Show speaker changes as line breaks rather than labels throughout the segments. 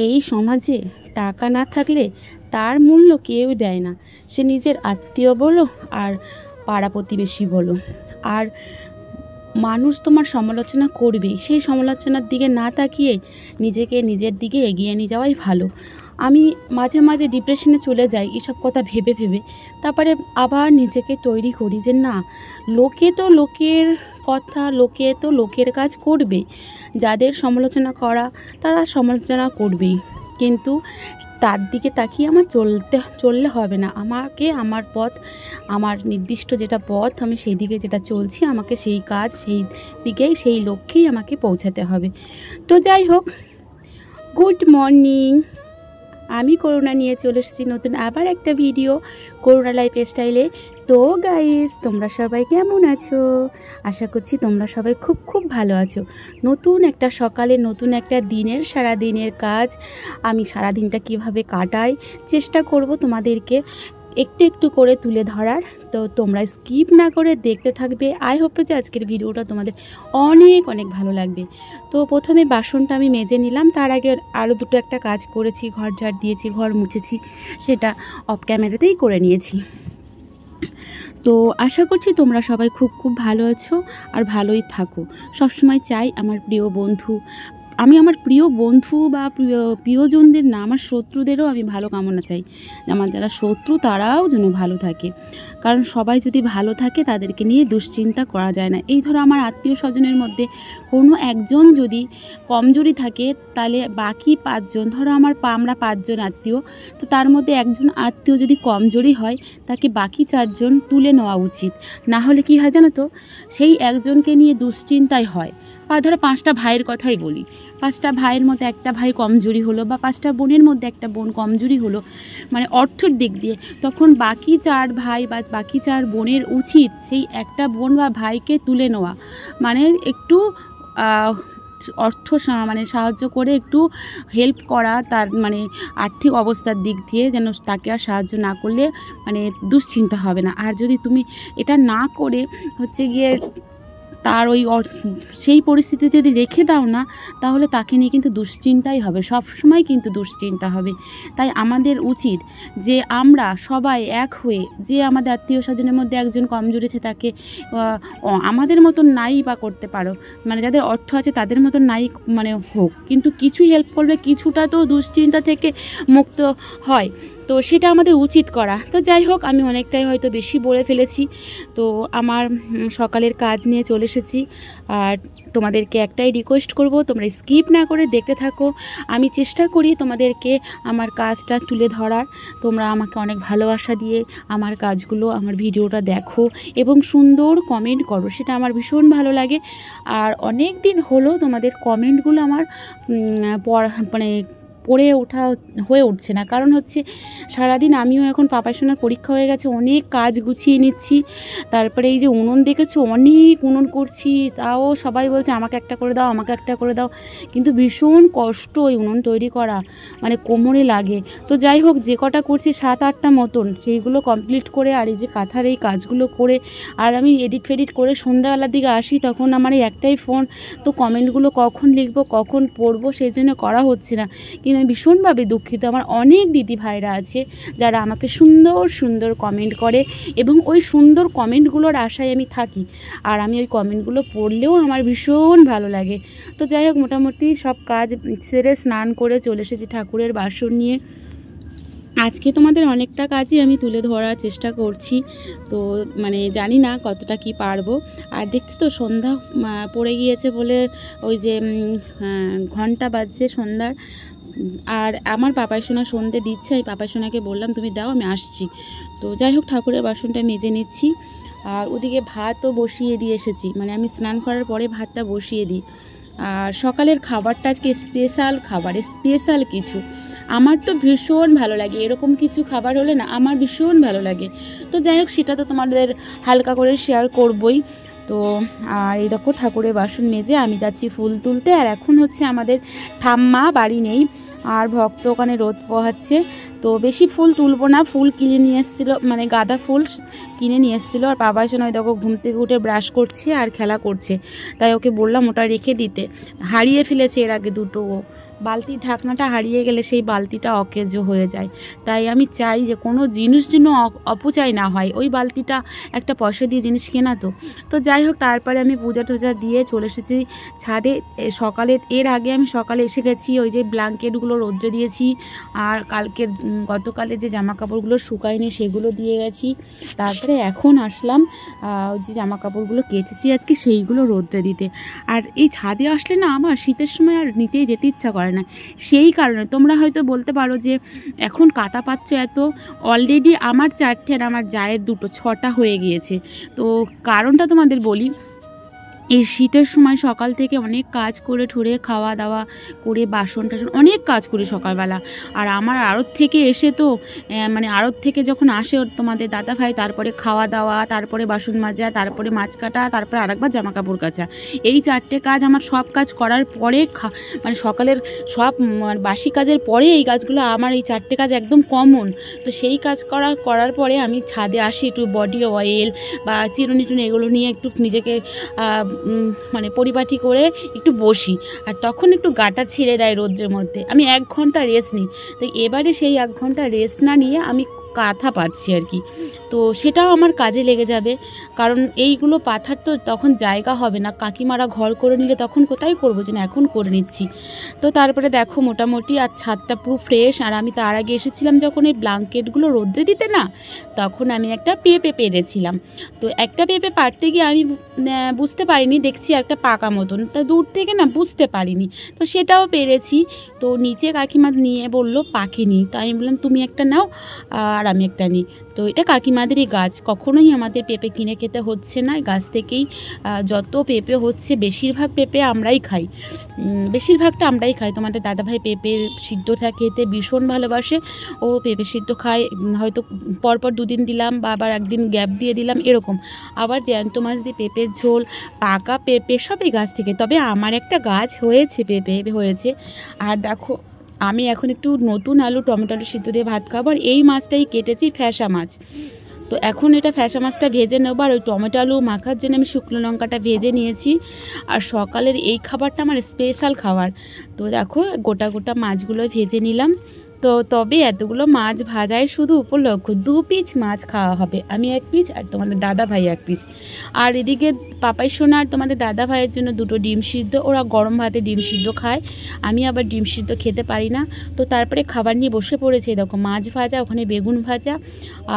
এই সমাজে টাকা না থাকলে তার মূল্য কেউ দেয় না, সে নিজের আত্মীয় বলো আর পাড়া প্রতিবেশী বলো। আর মানুষ তোমার সমালোচনা করবেই, সেই সমালোচনার দিকে না তাকিয়ে নিজেকে নিজের দিকে এগিয়ে নিয়ে যাওয়াই ভালো। আমি মাঝে মাঝে ডিপ্রেশনে চলে যাই এসব কথা ভেবে ভেবে, তারপরে আবার নিজেকে তৈরি করি যে না, লোকে তো লোকের কথা, লোকে তো লোকের কাজ করবে, যাদের সমালোচনা করা তারা সমালোচনা করবেই, কিন্তু তার দিকে তাকিয়ে আমার চললে হবে না। আমাকে আমার পথ, আমার নির্দিষ্ট যেটা পথ, আমি সেই দিকে যেটা চলছি, আমাকে সেই কাজ, সেই দিকেই, সেই লক্ষ্যেই আমাকে পৌঁছাতে হবে। তো যাই হোক, গুড মর্নিং। আমি করুণা নিয়ে চলে এসেছি নতুন আবার একটা ভিডিও, করুণা লাইফস্টাইলে। তো গাইস, তোমরা সবাই কেমন আছো? আশা করছি তোমরা সবাই খুব খুব ভালো আছো। নতুন একটা সকালে, নতুন একটা দিনের, সারা দিনের কাজ, আমি সারা দিনটা কীভাবে কাটাই চেষ্টা করব তোমাদেরকে একটু একটু করে তুলে ধরার। তো তোমরা স্কিপ না করে দেখতে থাকবে। আই হোপ যে আজকের ভিডিওটা তোমাদের অনেক অনেক ভালো লাগবে। তো প্রথমে বাসনটা আমি মেজে নিলাম, তার আগে আরও দুটো একটা কাজ করেছি, ঘর ঝাড় দিয়েছি, ঘর মুছেছি, সেটা অফ ক্যামেরাতেই করে নিয়েছি। তো আশা করছি তোমরা সবাই খুব খুব ভালো আছো আর ভালোই থাকো। সবসময় চাই আমার প্রিয় বন্ধু, আমি আমার প্রিয় বন্ধু বা প্রিয়জনদের না, আমার শত্রুদেরও আমি ভালো কামনা চাই। আমার যারা শত্রু তারাও যেন ভালো থাকে, কারণ সবাই যদি ভালো থাকে তাদেরকে নিয়ে দুশ্চিন্তা করা যায় না। এই ধরো আমার আত্মীয় স্বজনের মধ্যে কোনো একজন যদি কমজোরি থাকে, তাহলে বাকি পাঁচজন, ধরো আমরা পাঁচজন আত্মীয়, তো তার মধ্যে একজন আত্মীয় যদি কমজোরি হয়, তাকে বাকি চারজন তুলে নেওয়া উচিত। না হলে কী হয় জানো তো, সেই একজনকে নিয়ে দুশ্চিন্তায় হয়। বা ধরো 5টা ভাইয়ের কথাই বলি, 5টা ভাইয়ের মধ্যে একটা ভাই কমজোরি হলো, বা 5টা বোনের মধ্যে একটা বোন কমজোরি হলো, মানে অর্থের দিক দিয়ে, তখন বাকি 4 ভাই বা বাকি 4 বোনের উচিত সেই একটা বোন বা ভাইকে তুলে নেওয়া, মানে একটু অর্থ মানে সাহায্য করে, একটু হেল্প করা, তার মানে আর্থিক অবস্থার দিক দিয়ে, যেন তাকে আর সাহায্য না করলে মানে দুশ্চিন্তা হবে না। আর যদি তুমি এটা না করে হচ্ছে গিয়ে তার ওই সেই পরিস্থিতি যদি রেখে দাও না, তাহলে তাকে নিয়ে কিন্তু দুশ্চিন্তাই হবে, সব সময় কিন্তু দুশ্চিন্তা হবে। তাই আমাদের উচিত যে আমরা সবাই এক হয়ে, যে আমাদের আত্মীয় স্বজনের মধ্যে একজন কমজোরি আছে, তাকে আমাদের মতন নাই বা করতে পারো, মানে যাদের অর্থ আছে তাদের মতন নাই মানে হোক, কিন্তু কিছু হেল্প করবে, কিছুটা তো দুশ্চিন্তা থেকে মুক্ত হয়, তো সেটা আমাদের উচিত করা। তো যাই হোক, আমি অনেকটাই হয়তো বেশি বলে ফেলেছি। তো আমার সকালের কাজ নিয়ে চলে এসেছি, আর তোমাদেরকে একটাই রিকোয়েস্ট করব, তোমরা স্কিপ না করে দেখতে থাকো। আমি চেষ্টা করি তোমাদেরকে আমার কাজটা তুলে ধরার। তোমরা আমাকে অনেক ভালোবাসা দিয়ে আমার কাজগুলো, আমার ভিডিওটা দেখো এবং সুন্দর কমেন্ট করো, সেটা আমার ভীষণ ভালো লাগে। আর অনেক দিন হলো তোমাদের কমেন্টগুলো আমার মানে পড়ে ওঠা হয়ে উঠছে না, কারণ হচ্ছে সারাদিন আমিও এখন পাপাশোনার পরীক্ষা হয়ে গেছে, অনেক কাজ গুছিয়ে নিচ্ছি। তারপরে এই যে উনুন দেখেছো, অনেক উনুন করছি, তাও সবাই বলছে আমাকে একটা করে দাও, আমাকে একটা করে দাও, কিন্তু ভীষণ কষ্ট ওই উনুন তৈরি করা, মানে কোমরে লাগে। তো যাই হোক, যে কটা করছি 7-8টা মতন, সেইগুলো কমপ্লিট করে, আর এই যে কাঁথার এই কাজগুলো করে, আর আমি এডিট ফেডিট করে সন্ধ্যাবেলার দিকে আসি, তখন আমার এই একটাই ফোন, তো কমেন্টগুলো কখন লিখবো, কখন পড়বো, সেই জন্য করা হচ্ছে না। কিন্তু আমি ভীষণভাবে দুঃখিত। আমার অনেক দিদি ভাইরা আছে যারা আমাকে সুন্দর সুন্দর কমেন্ট করে, এবং ওই সুন্দর কমেন্টগুলোর আশায় আমি থাকি, আর আমি ওই কমেন্টগুলো পড়লেও আমার ভীষণ ভালো লাগে। তো যাই হোক, মোটামুটি সব কাজ সেরে স্নান করে চলে এসেছি ঠাকুরের বাসন নিয়ে। আজকে তোমাদের অনেকটা কাজই আমি তুলে ধরার চেষ্টা করছি, তো মানে জানি না কতটা কি পারবো। আর দেখছি তো সন্ধ্যা পড়ে গিয়েছে বলে ওই যে ঘন্টা বাজছে সন্ধ্যার, আর আমার পাপাইসোনা সন্ধে দিচ্ছে, আমি পাপাইসোনাকে বললাম তুমি দাও, আমি আসছি। তো যাই হোক, ঠাকুরের বাসনটা মেজে নিচ্ছি, আর ওদিকে ভাতও বসিয়ে দিয়ে এসেছি, মানে আমি স্নান করার পরে ভাতটা বসিয়ে দিই। আর সকালের খাবারটা আজকে স্পেশাল খাবার, স্পেশাল কিছু, আমার তো ভীষণ ভালো লাগে এরকম কিছু খাবার হলে না, আমার ভীষণ ভালো লাগে। তো যাই হোক, সেটা তো তোমাদের হালকা করে শেয়ার করবই। তো আর এই দেখো, ঠাকুরের বাসন মেজে আমি যাচ্ছি ফুল তুলতে। আর এখন হচ্ছে আমাদের ঠাম্মা বাড়ি নেই, আর ভক্ত ওখানে রোদ পোহাচ্ছে, তো বেশি ফুল তুলবো না। ফুল কিনে নিয়ে এসেছিলো, মানে গাঁদা ফুল কিনে নিয়ে এসেছিলো, আর বাবা এসে নয় দেখো ঘুম থেকে উঠে ব্রাশ করছে আর খেলা করছে, তাই ওকে বললাম ওটা রেখে দিতে। হারিয়ে ফেলেছে এর আগে দুটো, বালতির ঢাকনাটা হারিয়ে গেলে সেই বালতিটা অকেজো হয়ে যায়। তাই আমি চাই যে কোনো জিনিস যেন অপচয় না হয়। ওই বালতিটা একটা পয়সা দিয়ে জিনিস কেনা তো যাই হোক, তারপরে আমি পূজা টুজা দিয়ে চলে এসেছি ছাদে। এর আগে আমি সকালে এসে গেছি, ওই যে ব্ল্যাঙ্কেটগুলো রোদ্রে দিয়েছি, আর গতকালে যে জামা কাপড়গুলো শুকায়নি সেগুলো দিয়ে গেছি। তারপরে এখন আসলাম ওই যে জামা কাপড়গুলো কেচেছি আজকে সেইগুলো রোদ্রে দিতে। আর এই ছাদে আসলে না আমার শীতের সময় আর নিতেই যেতে ইচ্ছা করে না। সেই কারণে তোমরা হয়তো বলতে পারো যে এখন কাঁথা পাচ্ছ এত, অলরেডি আমার 4টে আর আমার জায়ের 2টো, 6টা হয়ে গিয়েছে। তো কারণটা তোমাদের বলি, এই শীতের সময় সকাল থেকে অনেক কাজ করে ঠুরে খাওয়া দাওয়া করে বাসন টাসন অনেক কাজ করি সকালবেলা। আর আমার আড়ত থেকে এসে তো মানে আড়ত থেকে যখন আসে তোমাদের দাদা ভাই, তারপরে খাওয়া দাওয়া, তারপরে বাসন মাজা, তারপরে মাছ কাটা, তারপরে আরেকবার জামা কাপড় কাচা, এই 4টে কাজ আমার সব কাজ করার পরে মানে সকালের সব বাসি কাজের পরে এই কাজগুলো আমার, এই 4টে কাজ একদম কমন। তো সেই কাজ করার পরে আমি ছাদে আসি, একটু বডি অয়েল বা চিরুনি টুনি এগুলো নিয়ে একটু নিজেকে মানে পরিপাটি করে একটু বসি। আর তখন একটু গাটা ছিঁড়ে দেয় রোদ্রের মধ্যে, আমি 1 ঘন্টা রেস্ট নিই। তো এবারে সেই 1 ঘন্টা রেস্ট না নিয়ে আমি কাঁথা পাচ্ছি আর কি। তো সেটাও আমার কাজে লেগে যাবে, কারণ এইগুলো পাথার তো তখন জায়গা হবে না। কাকিমারা ঘর করে নিলে তখন কোথায় করবো, যেন এখন করে নিচ্ছি। তো তারপরে দেখো মোটামুটি আর ছাদটা পুরো ফ্রেশ। আর আমি তার আগে এসেছিলাম যখন এই ব্ল্যাঙ্কেটগুলো রোদ্রে দিতে না, তখন আমি একটা পেঁপে পেরেছিলাম। তো একটা পেঁপে পাড়তে গিয়ে আমি বুঝতে পারিনি, দেখছি একটা পাকা মতন, তা দূর থেকে না বুঝতে পারিনি। তো সেটাও পেরেছি। তো নিচে কাকিমা নিয়ে বললো পাকেনি, তো আমি বললাম তুমি একটা নাও আর আমি একটা নিই। তো এটা কাকিমাদেরই গাছ, কখনোই আমাদের পেঁপে কিনে খেতে হচ্ছে না, গাছ থেকেই যত পেঁপে হচ্ছে বেশিরভাগ পেঁপে আমরাই খাই, বেশিরভাগটা আমরাই খাই। তোমাদের দাদাভাই পেঁপের সিদ্ধটা খেতে ভীষণ ভালোবাসে, ও পেঁপে সিদ্ধ খায়, হয়তো পরপর 2 দিন দিলাম বা আবার একদিন গ্যাপ দিয়ে দিলাম এরকম। আবার জ্যান্ত মাছ দিয়ে পেঁপের ঝোল, পাকা পেঁপে সবই গাছ থেকে। তবে আমার একটা গাছ হয়েছে, পেঁপে হয়েছে। আর দেখো আমি এখন একটু নতুন আলু টমেটো সিদ্ধ দিয়ে ভাত খাবো। আর এই মাছটাই কেটেছি, ফ্যাসা মাছ। তো এখন এটা ফ্যাসা মাছটা ভেজে নেবো, আর ওই টমেটো আলু মাখার জন্য আমি শুকনো লঙ্কাটা ভেজে নিয়েছি। আর সকালের এই খাবারটা আমার স্পেশাল খাবার। তো দেখো গোটা গোটা মাছগুলো ভেজে নিলাম। তো তবে এতগুলো মাছ ভাজায় শুধু উপলক্ষ 2 পিস মাছ খাওয়া হবে, আমি 1 পিস আর তোমাদের দাদা ভাই 1 পিস। আর এদিকে পাপাই সোনা আর তোমাদের দাদা ভাইয়ের জন্য 2টো ডিম সিদ্ধ, ওরা গরম ভাতে ডিম সিদ্ধ খায়, আমি আবার ডিম সিদ্ধ খেতে পারি না। তো তারপরে খাবার নিয়ে বসে পড়েছে, দেখো মাছ ভাজা, ওখানে বেগুন ভাজা,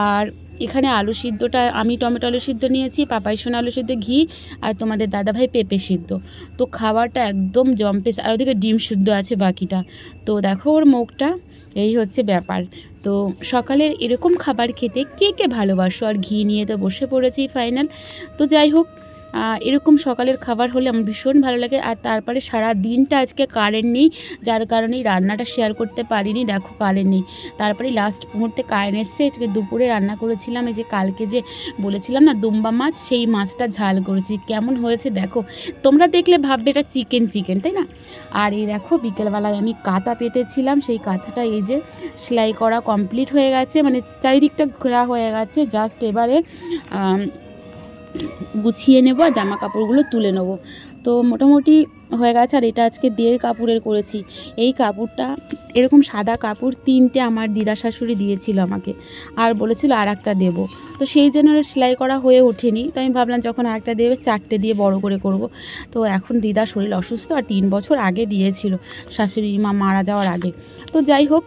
আর এখানে আলু সিদ্ধটা আমি টমেটো আলু সিদ্ধ নিয়েছি, পাপাই সোনা আলু সিদ্ধ, ঘি, আর তোমাদের দাদাভাই পেঁপে সিদ্ধ। তো খাবারটা একদম জম্পেস। আর ওদিকে ডিম সিদ্ধ আছে বাকিটা। তো দেখো ওর মুখটা, এই হচ্ছে ব্যাপার। তো সকালের এরকম খাবার খেতে কে কে ভালোবাসো, আর ঘি নিয়ে তো বসে পড়েছি ফাইনাল। তো যাই হোক, এরকম সকালের খাবার হলে আমার ভীষণ ভালো লাগে। আর তারপরে সারা দিনটা আজকে কারেন্ট নেই, যার কারণেই রান্নাটা শেয়ার করতে পারিনি। দেখো কারেন্ট নেই, তারপরে লাস্ট মুহূর্তে কারেন্ট এসছে। আজকে দুপুরে রান্না করেছিলাম, এই যে কালকে যে বলেছিলাম না দুম্বা মাছ, সেই মাছটা ঝাল করেছি। কেমন হয়েছে দেখো, তোমরা দেখলে ভাববে এটা চিকেন, তাই না? আর এই দেখো বিকেলবেলায় আমি কাঁথা পেতেছিলাম, সেই কাঁথাটা এই যে সেলাই করা কমপ্লিট হয়ে গেছে, মানে চারিদিকটা ঘোরা হয়ে গেছে। জাস্ট এবারে গুছিয়ে নেবো আর জামা কাপড়গুলো তুলে নেবো। তো মোটামুটি হয়ে গেছে। আর এটা আজকে 1.5 কাপড়ের করেছি। এই কাপড়টা এরকম সাদা কাপড় 3টে আমার দিদা শাশুড়ি দিয়েছিল আমাকে, আর বলেছিল আর একটা দেবো। তো সেই জন্য সেলাই করা হয়ে ওঠেনি। তো আমি ভাবলাম যখন আরেকটা দেবে 4টে দিয়ে বড় করে করব। তো এখন দিদার শরীর অসুস্থ, আর 3 বছর আগে দিয়েছিল, শাশুড়ি মা মারা যাওয়ার আগে। তো যাই হোক,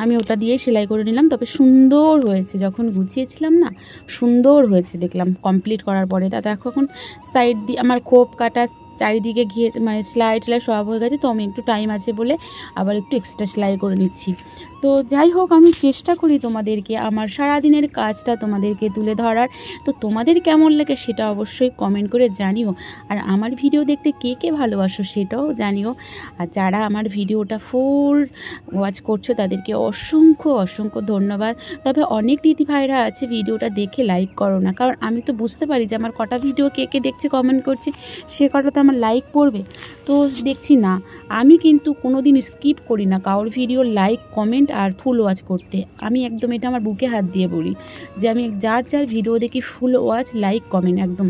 আমি ওটা দিয়েই সেলাই করে নিলাম। তবে সুন্দর হয়েছে, যখন গুছিয়েছিলাম না সুন্দর হয়েছে দেখলাম কমপ্লিট করার পরে। তা দেখো এখন সাইড দিয়ে আমার খোপ কাটা, চারিদিকে ঘিরে মানে সেলাই টেলাই সব হয়ে গেছে। তো আমি একটু টাইম আছে বলে আবার একটু এক্সট্রা সেলাই করে নিচ্ছি। তো যাই হোক, আমি চেষ্টা করি তোমাদেরকে আমার সারাদিনের কাজটা তোমাদেরকে তুলে ধরার। তো তোমাদের কেমন লাগে সেটা অবশ্যই কমেন্ট করে জানিও। আর আমার ভিডিও দেখতে কে কে ভালোবাসো সেটাও জানিও। আর যারা আমার ভিডিওটা ফুল ওয়াচ করছো তাদেরকে অসংখ্য ধন্যবাদ। তবে অনেক দিদি ভাইরা আছে ভিডিওটা দেখে লাইক করো না, কারণ আমি তো বুঝতে পারি যে আমার কটা ভিডিও কে কে দেখছে, কমেন্ট করছে, সে কটা তো আমার লাইক পড়বে। তো দেখছি না, আমি কিন্তু কোনো দিন স্কিপ করি না কারোর ভিডিও লাইক কমেন্ট আর ফুল ওয়াচ করতে। আমি একদম এটা আমার বুকে হাত দিয়ে বলি যে আমি যার ভিডিও দেখি ফুল ওয়াচ লাইক কমেন্ট একদম।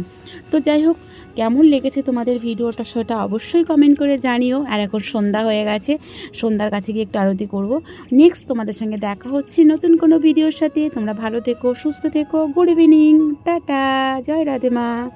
তো যাই হোক, কেমন লেগেছে তোমাদের ভিডিওটা সেটা অবশ্যই কমেন্ট করে জানিও। আর এখন সন্ধ্যা হয়ে গেছে, সন্ধ্যার কাছে গিয়ে একটু আরতি করব। নেক্সট তোমাদের সঙ্গে দেখা হচ্ছে নতুন কোনো ভিডিওর সাথে। তোমরা ভালো থেকো, সুস্থ থেকো। গুড ইভিনিং, টাটা, জয় রাধে মা।